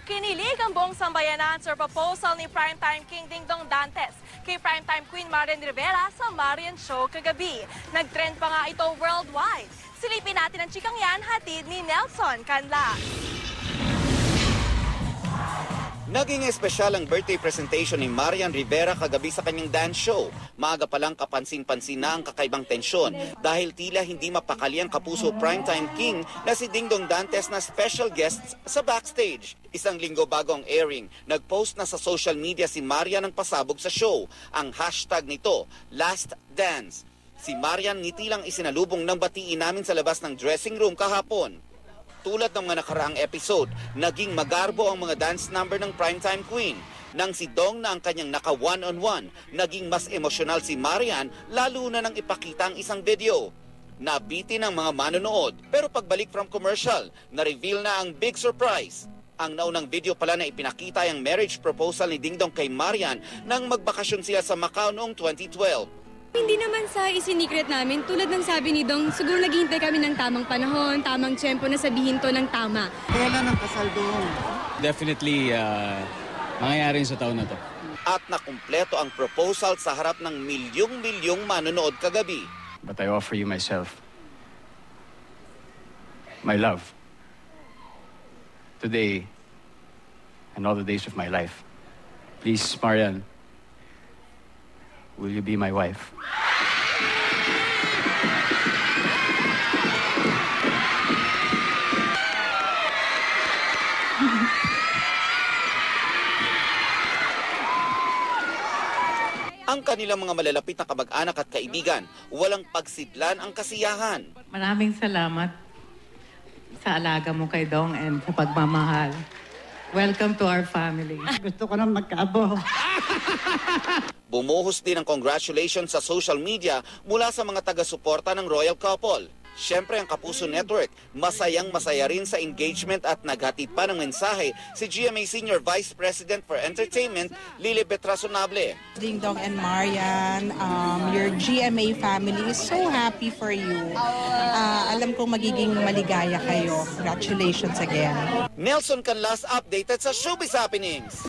kinilig ang buong sambayanan sa proposal ni Primetime King Dingdong Dantes kay Primetime Queen Marian Rivera sa Marian Show kagabi. Nag-trend pa nga ito worldwide. Silipin natin ang chikang yan, hatid ni Nelson Canla. Naging espesyal ang birthday presentation ni Marian Rivera kagabi sa kanyang dance show. Maaga pa lang kapansin-pansin na ang kakaibang tensyon dahil tila hindi mapakali ang kapuso Primetime King na si Dingdong Dantes na special guests sa backstage. Isang linggo bago ang airing, nag-post na sa social media si Marian ng pasabog sa show. Ang hashtag nito, Last Dance. Si Marian ngiti lang isinalubong ng batiin namin sa labas ng dressing room kahapon. Tulad ng mga nakaraang episode, naging magarbo ang mga dance number ng Primetime Queen. Nang si Dong na ang kanyang naka one-on-one, naging mas emosyonal si Marian lalo na nang ipakita ang isang video. Nabitin ang mga manonood, pero pagbalik from commercial, na-reveal na ang big surprise. Ang naunang video pala na ipinakita ay ang marriage proposal ni Dingdong kay Marian nang magbakasyon sila sa Macau noong 2012. Hindi naman sa isinikret namin. Tulad ng sabi ni Dong, siguro naghihintay kami ng tamang panahon, tamang tiyempo na sabihin to ng tama. Kailan ang kasal doon? Definitely, mangyayari sa taon na to. At nakumpleto ang proposal sa harap ng milyong-milyong manonood kagabi. But I offer you myself. My love. Today, and all the days of my life. Please, Marian, will you be my wife? Ang kanilang mga malalapit na kamag-anak at kaibigan, walang pagsidlan ang kasiyahan. Maraming salamat sa alaga mo kay Dong and sa pagmamahal. Welcome to our family. Gusto ko na magkaabo. Bumuhos din ang congratulations sa social media mula sa mga taga-suporta ng royal couple. Siyempre ang Kapuso Network, masayang-masaya rin sa engagement at naghatid pa ng mensahe si GMA Senior Vice President for Entertainment, Lilibet Razonable. Dingdong and Marian, your GMA family is so happy for you. Alam kong magiging maligaya kayo. Congratulations again. Nelson Canlas updated sa Showbiz Happenings.